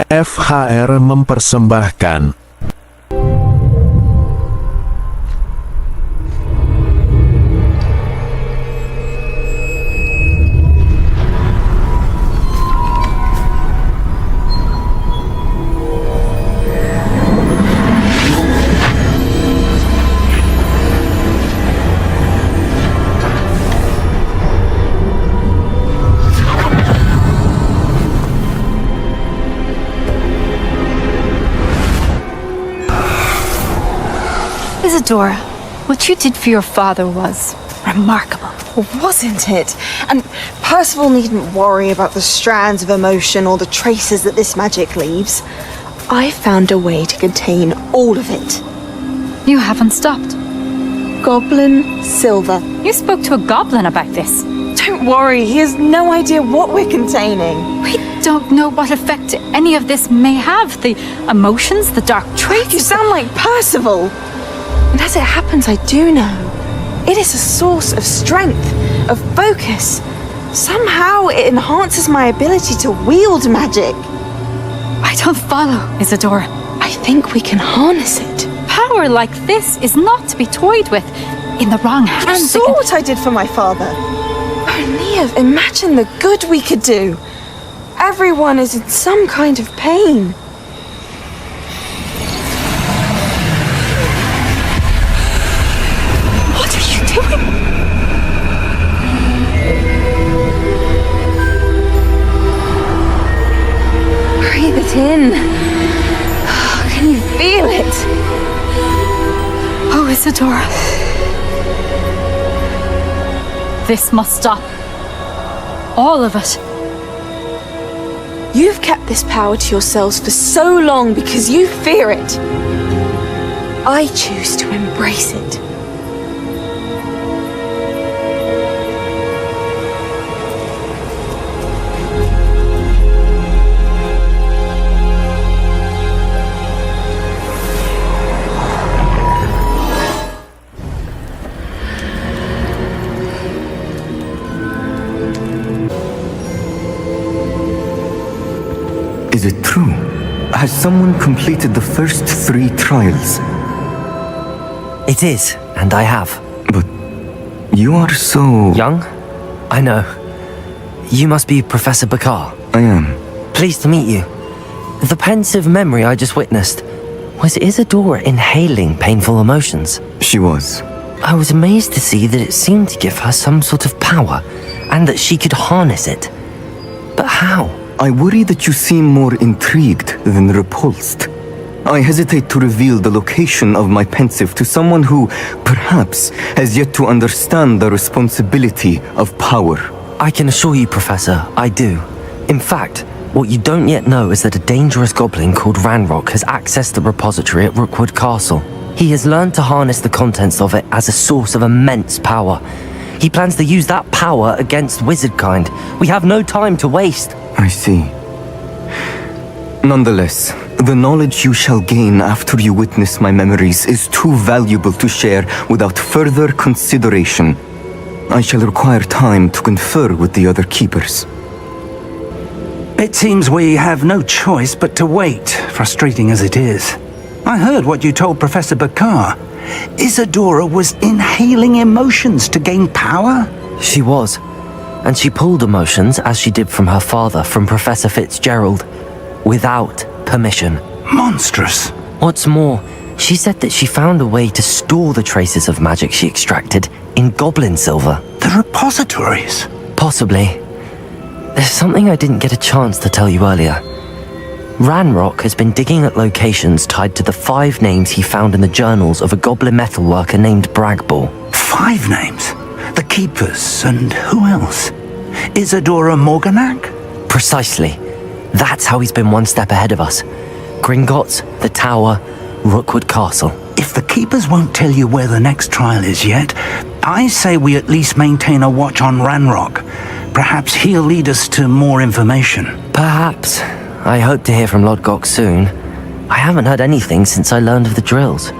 FHR mempersembahkan Isadora, what you did for your father was remarkable. Wasn't it? And Percival needn't worry about the strands of emotion or the traces that this magic leaves. I found a way to contain all of it. You haven't stopped. Goblin silver. You spoke to a goblin about this. Don't worry, he has no idea what we're containing. We don't know what effect any of this may have. The emotions, the dark traits. You sound like Percival. And as it happens, I do know. It is a source of strength, of focus. Somehow it enhances my ability to wield magic. I don't follow, Isadora. I think we can harness it. Power like this is not to be toyed with. In the wrong hands. You saw what I did for my father. Oh, Neve, imagine the good we could do. Everyone is in some kind of pain. Breathe it in. Can you feel it? Oh, Isadora. This must stop. All of it. You've kept this power to yourselves for so long because you fear it. I choose to embrace it. Is it true? Has someone completed the first 3 trials? It is, and I have. But you are so... Young? I know. You must be Professor Bakar. I am. Pleased to meet you. The pensive memory I just witnessed, was Isadora inhaling painful emotions? She was. I was amazed to see that it seemed to give her some sort of power, and that she could harness it. But how? I worry that you seem more intrigued than repulsed. I hesitate to reveal the location of my pensive to someone who, perhaps, has yet to understand the responsibility of power. I can assure you, Professor, I do. In fact, what you don't yet know is that a dangerous goblin called Ranrock has accessed the repository at Rookwood Castle. He has learned to harness the contents of it as a source of immense power. He plans to use that power against wizardkind. We have no time to waste. I see. Nonetheless, the knowledge you shall gain after you witness my memories is too valuable to share without further consideration. I shall require time to confer with the other keepers. It seems we have no choice but to wait, frustrating as it is. I heard what you told Professor Bakar. Isadora was inhaling emotions to gain power? She was. And she pulled emotions, as she did from her father, from Professor Fitzgerald, without permission. Monstrous. What's more, she said that she found a way to store the traces of magic she extracted in goblin silver. The repositories? Possibly. There's something I didn't get a chance to tell you earlier. Ranrock has been digging at locations tied to the 5 names he found in the journals of a goblin metalworker named Bragball. 5 names? The Keepers, and who else? Isadora Morganac? Precisely. That's how he's been one step ahead of us. Gringotts, the Tower, Rookwood Castle. If the Keepers won't tell you where the next trial is yet, I say we at least maintain a watch on Ranrock. Perhaps he'll lead us to more information. Perhaps. I hope to hear from Lodgok soon. I haven't heard anything since I learned of the drills.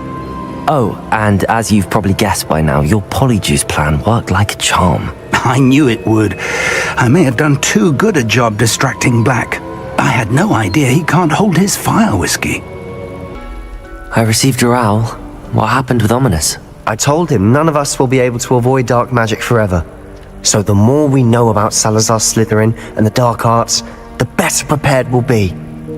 Oh, and as you've probably guessed by now, your polyjuice plan worked like a charm. I knew it would. I may have done too good a job distracting Black. I had no idea he can't hold his fire whiskey. I received your owl. What happened with Ominous? I told him none of us will be able to avoid dark magic forever. So the more we know about Salazar Slytherin and the dark arts, the better prepared we'll be.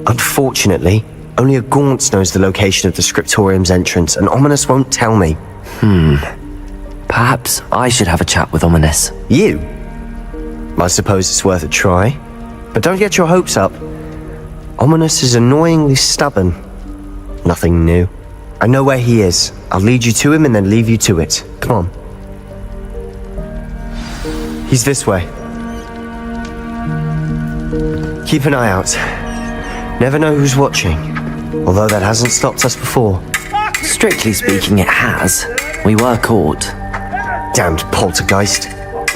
Unfortunately, only a Gaunt knows the location of the Scriptorium's entrance, and Ominous won't tell me. Perhaps I should have a chat with Ominous. You? I suppose it's worth a try. But don't get your hopes up. Ominous is annoyingly stubborn. Nothing new. I know where he is. I'll lead you to him and then leave you to it. Come on. He's this way. Keep an eye out. Never know who's watching. Although that hasn't stopped us before. Strictly speaking, it has. We were caught. Damned poltergeist.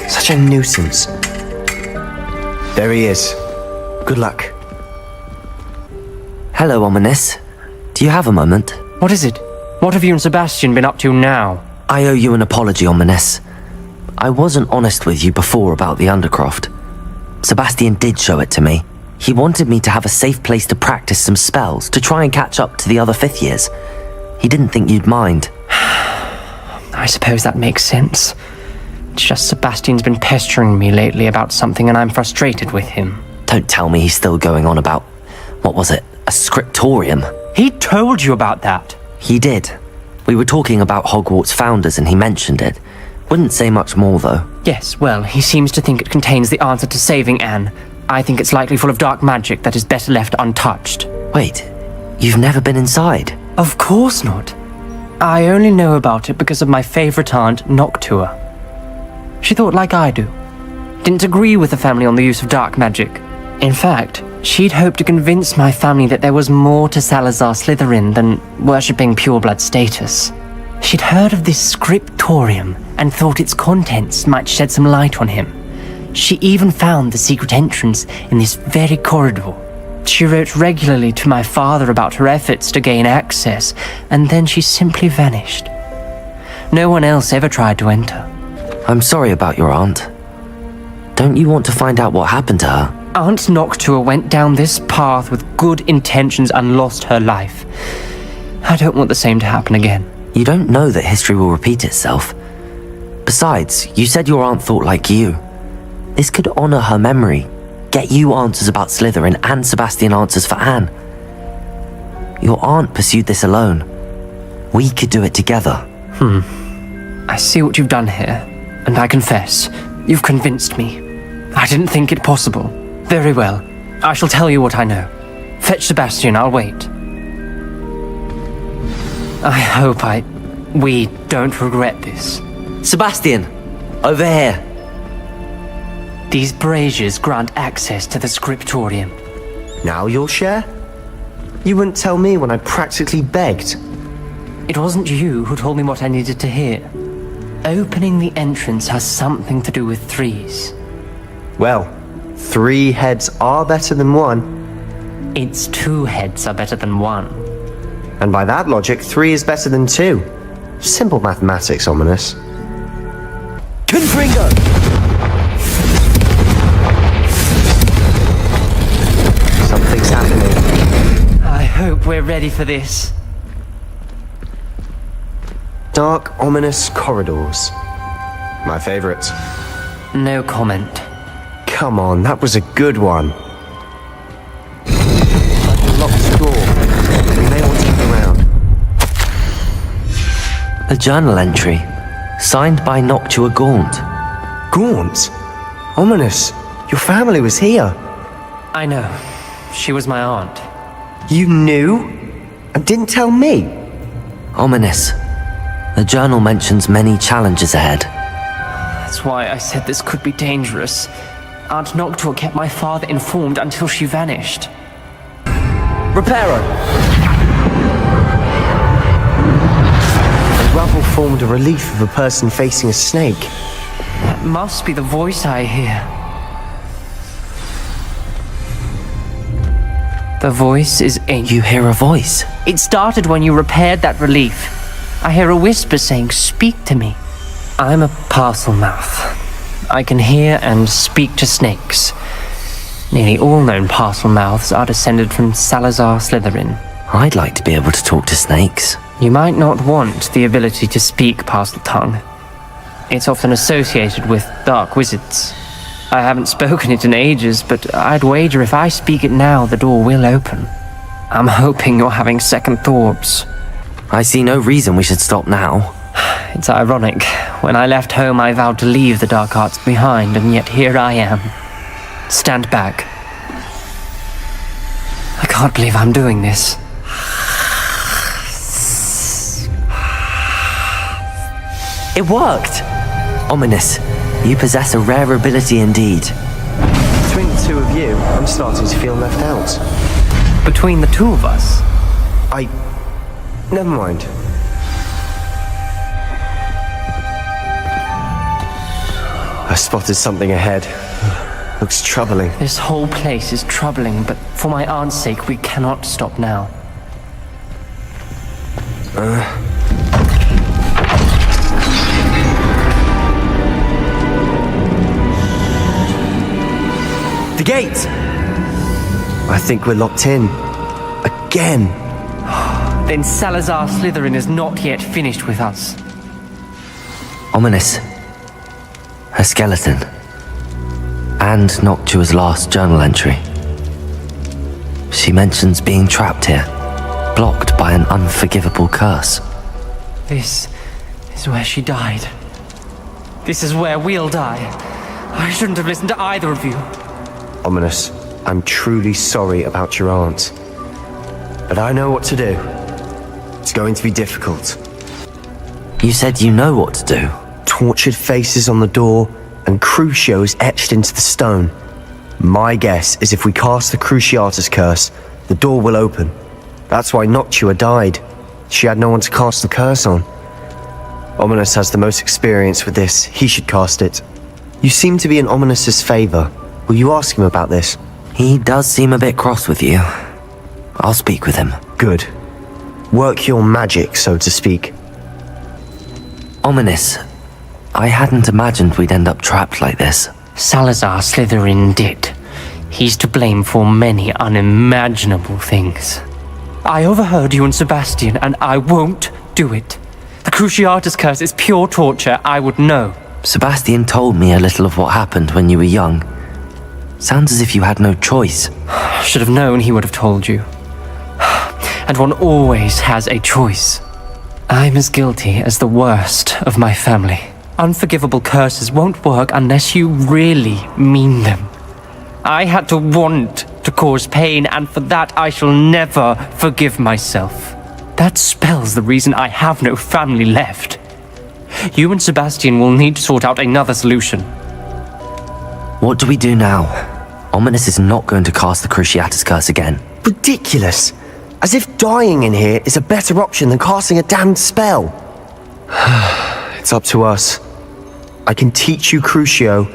Such a nuisance. There he is. Good luck. Hello, Ominous. Do you have a moment? What is it? What have you and Sebastian been up to now? I owe you an apology, Ominous. I wasn't honest with you before about the Undercroft. Sebastian did show it to me. He wanted me to have a safe place to practice some spells, to try and catch up to the other fifth years. He didn't think you'd mind. I suppose that makes sense. It's just Sebastian's been pestering me lately about something and I'm frustrated with him. Don't tell me he's still going on about, what was it, a scriptorium? He told you about that. He did. We were talking about Hogwarts founders and he mentioned it. Wouldn't say much more though. Yes, well, he seems to think it contains the answer to saving Anne. I think it's likely full of dark magic that is better left untouched. Wait, you've never been inside? Of course not. I only know about it because of my favorite aunt, Noctua. She thought like I do. Didn't agree with the family on the use of dark magic. In fact, she'd hoped to convince my family that there was more to Salazar Slytherin than worshipping pureblood status. She'd heard of this scriptorium and thought its contents might shed some light on him. She even found the secret entrance in this very corridor. She wrote regularly to my father about her efforts to gain access, and then she simply vanished. No one else ever tried to enter. I'm sorry about your aunt. Don't you want to find out what happened to her? Aunt Noctua went down this path with good intentions and lost her life. I don't want the same to happen again. You don't know that history will repeat itself. Besides, you said your aunt thought like you. This could honor her memory, get you answers about Slytherin and Sebastian answers for Anne. Your aunt pursued this alone. We could do it together. I see what you've done here, and I confess, you've convinced me. I didn't think it possible. Very well, I shall tell you what I know. Fetch Sebastian, I'll wait. I hope we don't regret this. Sebastian, over here. These braziers grant access to the scriptorium. Now you'll share? You wouldn't tell me when I practically begged. It wasn't you who told me what I needed to hear. Opening the entrance has something to do with threes. Well, 3 heads are better than 1. It's 2 heads are better than 1. And by that logic, 3 is better than 2. Simple mathematics, Ominous. Confringo! Something's happening. I hope we're ready for this. Dark, ominous corridors. My favorite. No comment. Come on, that was a good one. Like a locked door. We may want to look around. A journal entry, signed by Noctua Gaunt. Gaunt? Ominous, your family was here. I know. She was my aunt. You knew? And didn't tell me? Ominous. The journal mentions many challenges ahead. That's why I said this could be dangerous. Aunt Noctua kept my father informed until she vanished. Reparo! The rubble formed a relief of a person facing a snake. That must be the voice I hear. The voice is in. You hear a voice? It started when you repaired that relief. I hear a whisper saying, "Speak to me." I'm a parcel mouth. I can hear and speak to snakes. Nearly all known parcel mouths are descended from Salazar Slytherin. I'd like to be able to talk to snakes. You might not want the ability to speak parcel tongue. It's often associated with dark wizards. I haven't spoken it in ages, but I'd wager if I speak it now, the door will open. I'm hoping you're having second thoughts. I see no reason we should stop now. It's ironic. When I left home, I vowed to leave the dark arts behind, and yet here I am. Stand back. I can't believe I'm doing this. It worked! Ominous, you possess a rare ability indeed. Between the two of you, I'm starting to feel left out. Between the two of us, Never mind. I spotted something ahead. Looks troubling. this whole place is troubling, but for my aunt's sake, we cannot stop now. The gate! I think we're locked in. Again. Then Salazar Slytherin is not yet finished with us. Ominous. Her skeleton. And Noctua's last journal entry. She mentions being trapped here, blocked by an unforgivable curse. This is where she died. This is where we'll die. I shouldn't have listened to either of you. Ominous, I'm truly sorry about your aunt. But I know what to do. It's going to be difficult. You said you know what to do. Tortured faces on the door and Crucios etched into the stone. My guess is if we cast the Cruciatus curse, the door will open. That's why Noctua died. She had no one to cast the curse on. Ominous has the most experience with this. He should cast it. You seem to be in Ominous's favor. Will you ask him about this? He does seem a bit cross with you. I'll speak with him. Good. Work your magic, so to speak. Ominous. I hadn't imagined we'd end up trapped like this. Salazar Slytherin did. He's to blame for many unimaginable things. I overheard you and Sebastian, and I won't do it. The Cruciatus curse is pure torture. I would know. Sebastian told me a little of what happened when you were young. Sounds as if you had no choice. Should have known he would have told you. And one always has a choice. I'm as guilty as the worst of my family. Unforgivable curses won't work unless you really mean them. I had to want to cause pain, and for that I shall never forgive myself. That spells the reason I have no family left. You and Sebastian will need to sort out another solution. What do we do now? Ominous is not going to cast the Cruciatus curse again. Ridiculous! As if dying in here is a better option than casting a damned spell. It's up to us. I can teach you Crucio,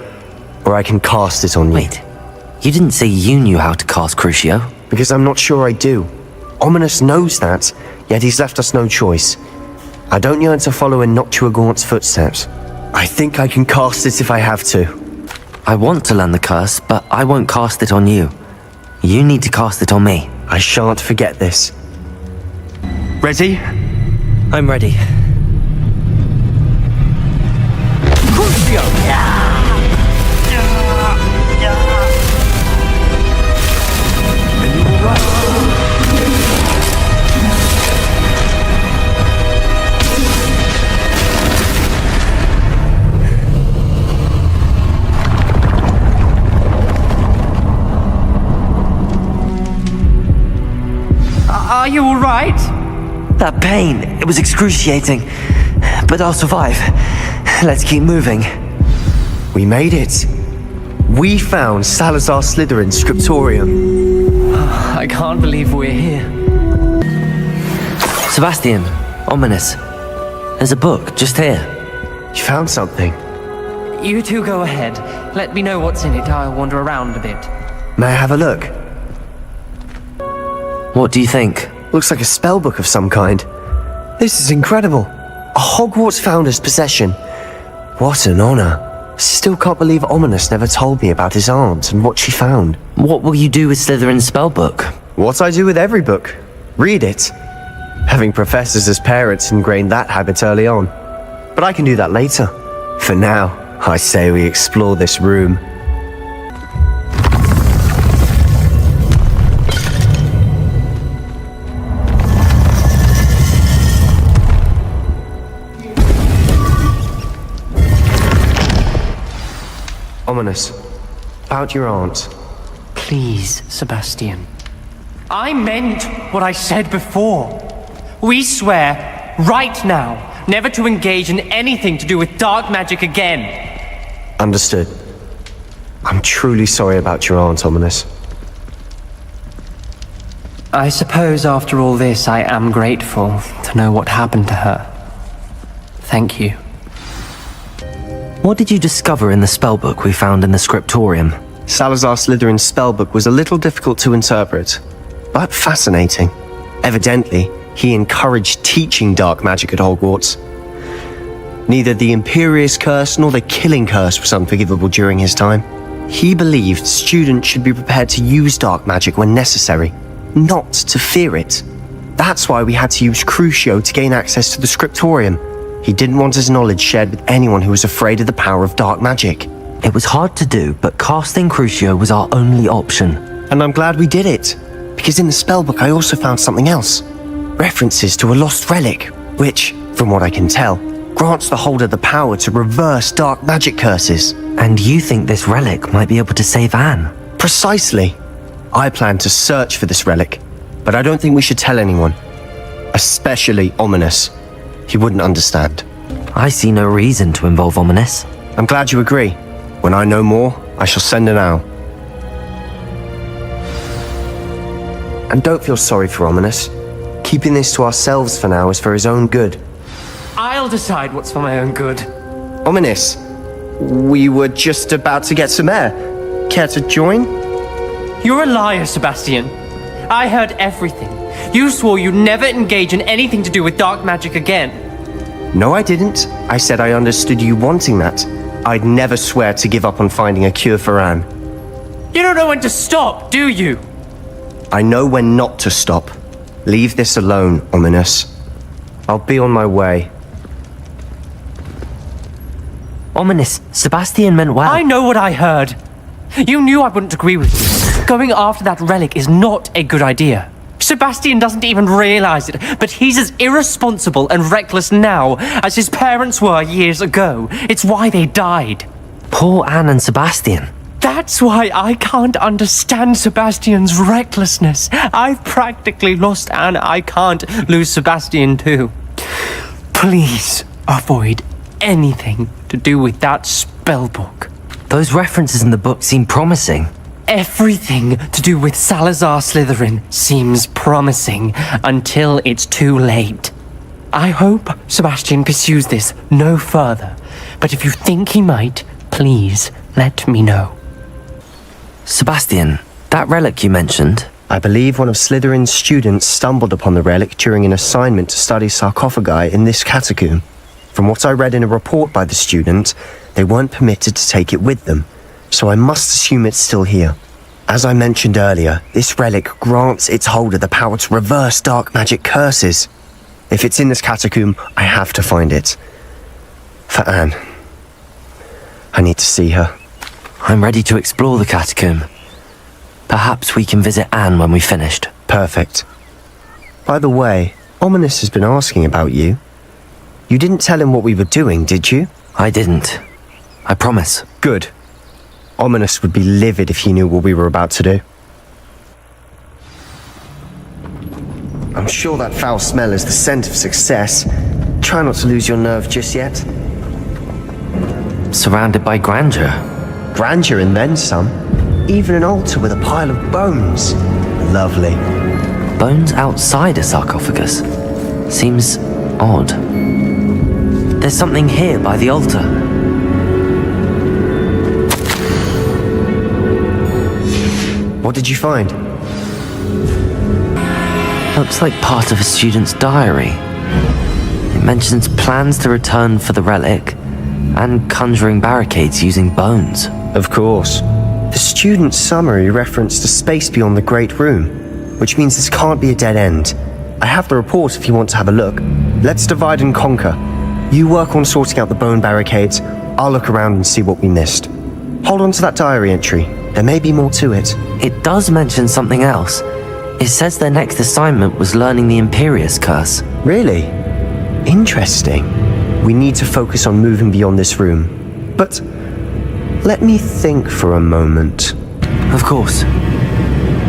or I can cast it on you. Wait, you didn't say you knew how to cast Crucio? Because I'm not sure I do. Ominous knows that, yet he's left us no choice. I don't yearn to follow in Noctua Gaunt's footsteps. I think I can cast it if I have to. I want to learn the curse, but I won't cast it on you. You need to cast it on me. I shan't forget this. Ready? I'm ready. Are you alright? That pain, it was excruciating. But I'll survive. Let's keep moving. We made it. We found Salazar Slytherin's scriptorium. I can't believe we're here. Sebastian, Ominous. There's a book just here. You found something. You two go ahead. Let me know what's in it. I'll wander around a bit. May I have a look? What do you think? Looks like a spellbook of some kind. This is incredible. A Hogwarts founder's possession. What an honor. Still can't believe Ominous never told me about his aunt and what she found. What will you do with Slytherin's spellbook? What I do with every book. Read it. Having professors as parents ingrained that habit early on. But I can do that later. For now, I say we explore this room. Ominous. About your aunt. Please, Sebastian. I meant what I said before. We swear, right now, never to engage in anything to do with dark magic again. Understood. I'm truly sorry about your aunt, Ominous. I suppose after all this, I am grateful to know what happened to her. Thank you. What did you discover in the spellbook we found in the scriptorium? Salazar Slytherin's spellbook was a little difficult to interpret, but fascinating. Evidently, he encouraged teaching dark magic at Hogwarts. Neither the Imperious Curse nor the Killing Curse was unforgivable during his time. He believed students should be prepared to use dark magic when necessary, not to fear it. That's why we had to use Crucio to gain access to the scriptorium. He didn't want his knowledge shared with anyone who was afraid of the power of dark magic. It was hard to do, but casting Crucio was our only option. And I'm glad we did it, because in the spellbook I also found something else. References to a lost relic, which, from what I can tell, grants the holder the power to reverse dark magic curses. And you think this relic might be able to save Anne? Precisely. I plan to search for this relic, but I don't think we should tell anyone. Especially Ominous. He wouldn't understand. I see no reason to involve Ominous. I'm glad you agree. When I know more, I shall send an owl. And don't feel sorry for Ominous. Keeping this to ourselves for now is for his own good. I'll decide what's for my own good. Ominous, we were just about to get some air. Care to join? You're a liar, Sebastian. I heard everything. You swore you'd never engage in anything to do with dark magic again. No, I didn't. I said I understood you wanting that. I'd never swear to give up on finding a cure for Anne. You don't know when to stop, do you? I know when not to stop. Leave this alone, Ominous. I'll be on my way. Ominous, Sebastian meant well. I know what I heard. You knew I wouldn't agree with you. Going after that relic is not a good idea. Sebastian doesn't even realize it, but he's as irresponsible and reckless now as his parents were years ago. It's why they died. Poor Anne and Sebastian. That's why I can't understand Sebastian's recklessness. I've practically lost Anne. I can't lose Sebastian too. Please avoid anything to do with that spellbook. Those references in the book seem promising. Everything to do with Salazar Slytherin seems promising until it's too late. I hope Sebastian pursues this no further, but if you think he might, please let me know. Sebastian, that relic you mentioned. I believe one of Slytherin's students stumbled upon the relic during an assignment to study sarcophagi in this catacomb. From what I read in a report by the student, they weren't permitted to take it with them, so I must assume it's still here. As I mentioned earlier, this relic grants its holder the power to reverse dark magic curses. If it's in this catacomb, I have to find it. For Anne. I need to see her. I'm ready to explore the catacomb. Perhaps we can visit Anne when we've finished. Perfect. By the way, Ominous has been asking about you. You didn't tell him what we were doing, did you? I didn't. I promise. Good. Ominous would be livid if he knew what we were about to do. I'm sure that foul smell is the scent of success. Try not to lose your nerve just yet. Surrounded by grandeur. Grandeur and then some. Even an altar with a pile of bones. Lovely. Bones outside a sarcophagus. Seems odd. There's something here by the altar. What did you find? Looks like part of a student's diary. It mentions plans to return for the relic and conjuring barricades using bones. Of course. The student's summary referenced a space beyond the Great Room, which means this can't be a dead end. I have the report if you want to have a look. Let's divide and conquer. You work on sorting out the bone barricades. I'll look around and see what we missed. Hold on to that diary entry. There may be more to it. It does mention something else. It says their next assignment was learning the Imperius Curse. Really? Interesting. We need to focus on moving beyond this room. But let me think for a moment. Of course.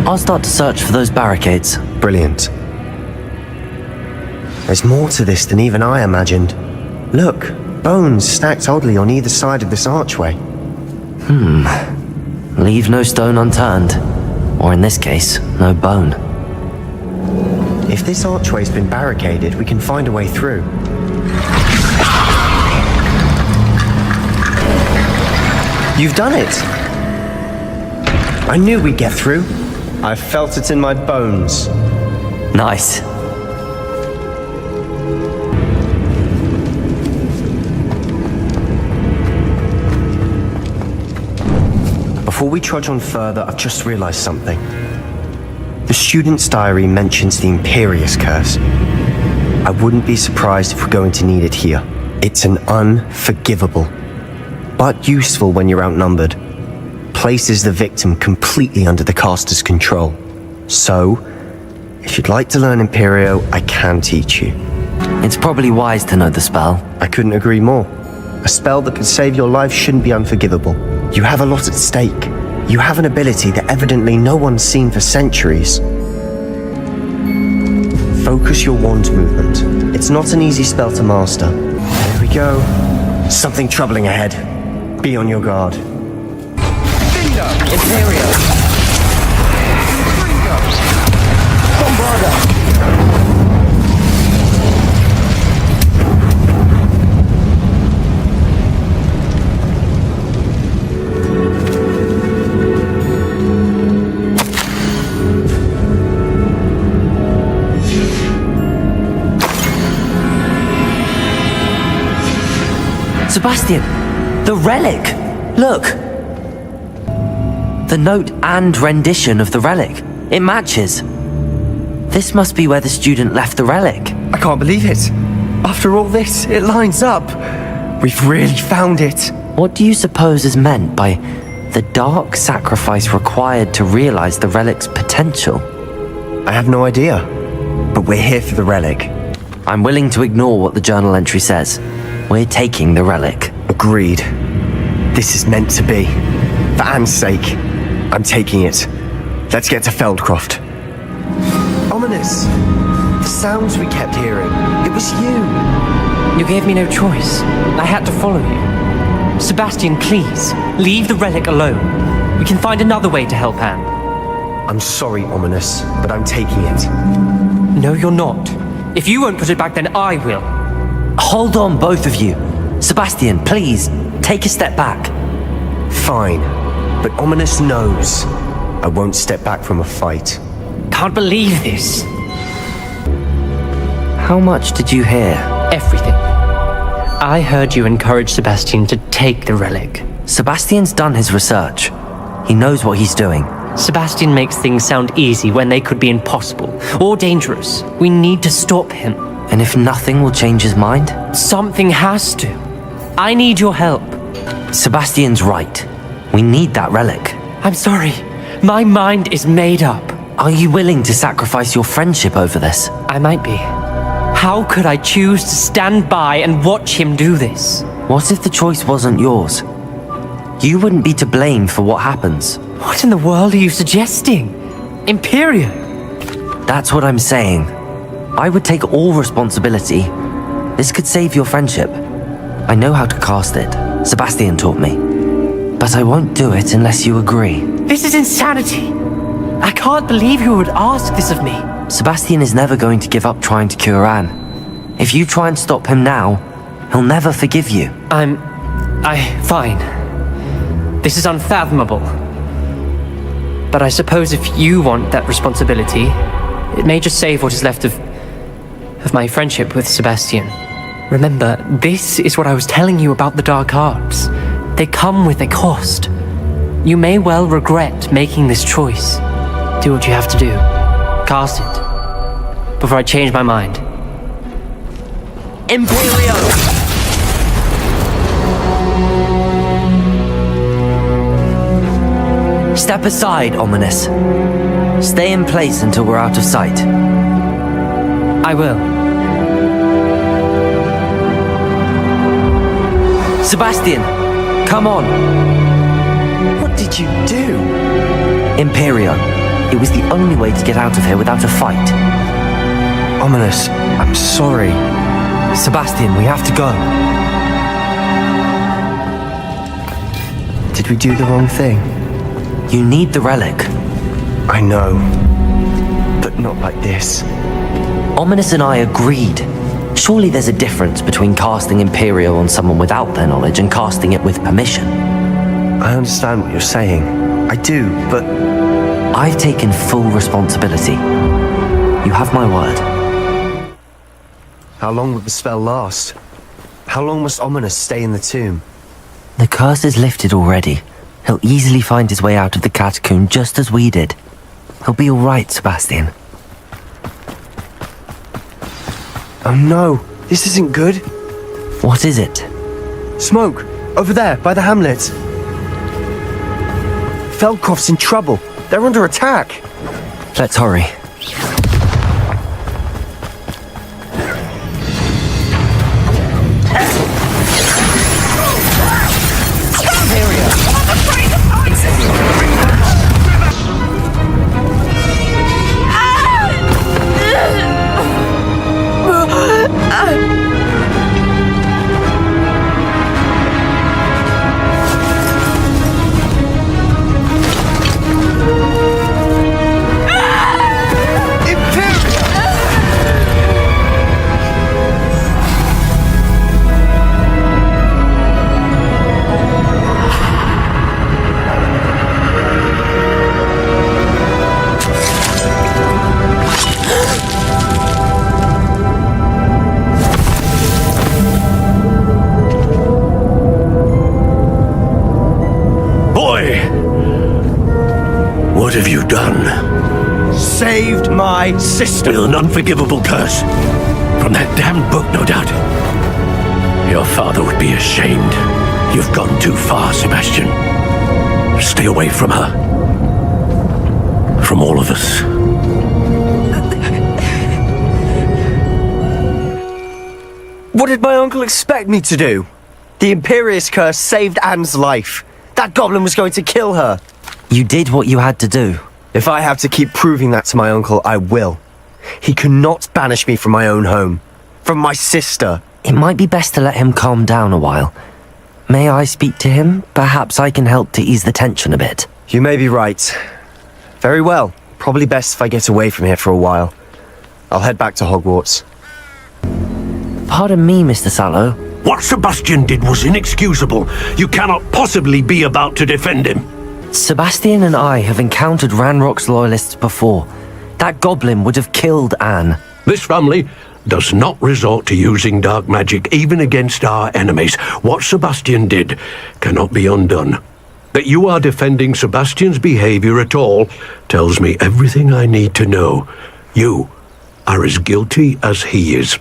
I'll start to search for those barricades. Brilliant. There's more to this than even I imagined. Look, bones stacked oddly on either side of this archway. Leave no stone unturned. Or in this case, no bone. If this archway's been barricaded, we can find a way through. You've done it! I knew we'd get through. I felt it in my bones. Nice. Before we trudge on further, I've just realized something. The student's diary mentions the Imperius Curse. I wouldn't be surprised if we're going to need it here. It's an unforgivable, but useful when you're outnumbered. Places the victim completely under the caster's control. So, if you'd like to learn Imperio, I can teach you. It's probably wise to know the spell. I couldn't agree more. A spell that could save your life shouldn't be unforgivable. You have a lot at stake. You have an ability that evidently no one's seen for centuries. Focus your wand movement. It's not an easy spell to master. There we go. Something troubling ahead. Be on your guard. Bingo! Imperio! Bingo! Bombarda! Sebastian! The relic! Look! The note and rendition of the relic. It matches. This must be where the student left the relic. I can't believe it. After all this, it lines up. We've really found it. What do you suppose is meant by the dark sacrifice required to realize the relic's potential? I have no idea. But we're here for the relic. I'm willing to ignore what the journal entry says. We're taking the relic. Agreed. This is meant to be. For Anne's sake, I'm taking it. Let's get to Feldcroft. Ominous! The sounds we kept hearing. It was you. You gave me no choice. I had to follow you. Sebastian, please, leave the relic alone. We can find another way to help Anne. I'm sorry, Ominous, but I'm taking it. No, you're not. If you won't put it back, then I will. Hold on, both of you. Sebastian, please, take a step back. Fine, but Ominous knows I won't step back from a fight. Can't believe this. How much did you hear? Everything. I heard you encourage Sebastian to take the relic. Sebastian's done his research. He knows what he's doing. Sebastian makes things sound easy when they could be impossible or dangerous. We need to stop him. And if nothing will change his mind? Something has to. I need your help. Sebastian's right. We need that relic. I'm sorry. My mind is made up. Are you willing to sacrifice your friendship over this? I might be. How could I choose to stand by and watch him do this? What if the choice wasn't yours? You wouldn't be to blame for what happens. What in the world are you suggesting? Imperio? That's what I'm saying. I would take all responsibility. This could save your friendship. I know how to cast it. Sebastian taught me. But I won't do it unless you agree. This is insanity. I can't believe you would ask this of me. Sebastian is never going to give up trying to cure Anne. If you try and stop him now, he'll never forgive you. Fine. This is unfathomable. But I suppose if you want that responsibility, It may just save what is left of my friendship with Sebastian. Remember, this is what I was telling you about the dark arts. They come with a cost. You may well regret making this choice. Do what you have to do. Cast it. Before I change my mind. Imperio! Step aside, Ominous. Stay in place until we're out of sight. I will. Sebastian, come on. What did you do? Imperio. It was the only way to get out of here without a fight. Ominous, I'm sorry. Sebastian, we have to go. Did we do the wrong thing? You need the relic. I know. But not like this. Ominous and I agreed. Surely there's a difference between casting Imperio on someone without their knowledge and casting it with permission. I understand what you're saying. I do, but... I've taken full responsibility. You have my word. How long will the spell last? How long must Ominous stay in the tomb? The curse is lifted already. He'll easily find his way out of the catacomb just as we did. He'll be all right, Sebastian. Oh no, this isn't good. What is it? Smoke, over there, by the hamlet. Feldcroft's in trouble. They're under attack. Let's hurry. What have you done? Saved my sister. With an unforgivable curse. From that damned book, no doubt. Your father would be ashamed. You've gone too far, Sebastian. Stay away from her. From all of us. What did my uncle expect me to do? The Imperious curse saved Anne's life. That goblin was going to kill her. You did what you had to do. If I have to keep proving that to my uncle, I will. He cannot banish me from my own home. From my sister. It might be best to let him calm down a while. May I speak to him? Perhaps I can help to ease the tension a bit. You may be right. Very well. Probably best if I get away from here for a while. I'll head back to Hogwarts. Pardon me, Mr. Sallow. What Sebastian did was inexcusable. You cannot possibly be about to defend him. Sebastian and I have encountered Ranrock's loyalists before. That goblin would have killed Anne. This family does not resort to using dark magic even against our enemies. What Sebastian did cannot be undone. That you are defending Sebastian's behavior at all tells me everything I need to know. You are as guilty as he is.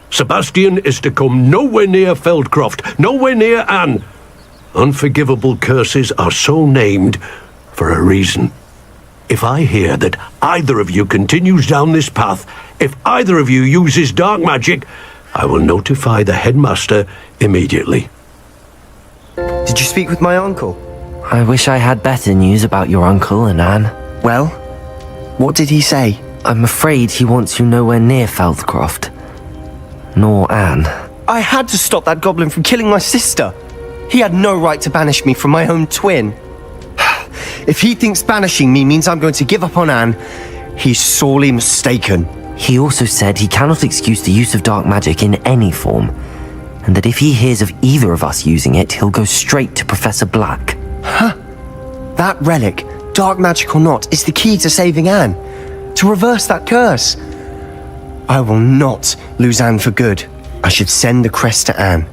Sebastian is to come nowhere near Feldcroft, nowhere near Anne. Unforgivable curses are so named for a reason. If I hear that either of you continues down this path, if either of you uses dark magic, I will notify the headmaster immediately. Did you speak with my uncle? I wish I had better news about your uncle and Anne. Well, what did he say? I'm afraid he wants you nowhere near Feldcroft. Nor Anne. I had to stop that goblin from killing my sister. He had no right to banish me from my own twin. If he thinks banishing me means I'm going to give up on Anne, he's sorely mistaken. He also said he cannot excuse the use of dark magic in any form, and that if he hears of either of us using it, he'll go straight to Professor Black. Huh? That relic, dark magic or not, is the key to saving Anne. to reverse that curse. I will not lose Anne for good. I should send the crest to Anne.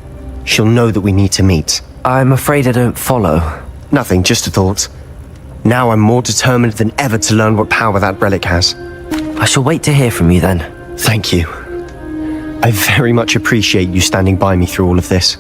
She'll know that we need to meet. I'm afraid I don't follow. Nothing, just a thought. Now I'm more determined than ever to learn what power that relic has. I shall wait to hear from you then. Thank you. I very much appreciate you standing by me through all of this.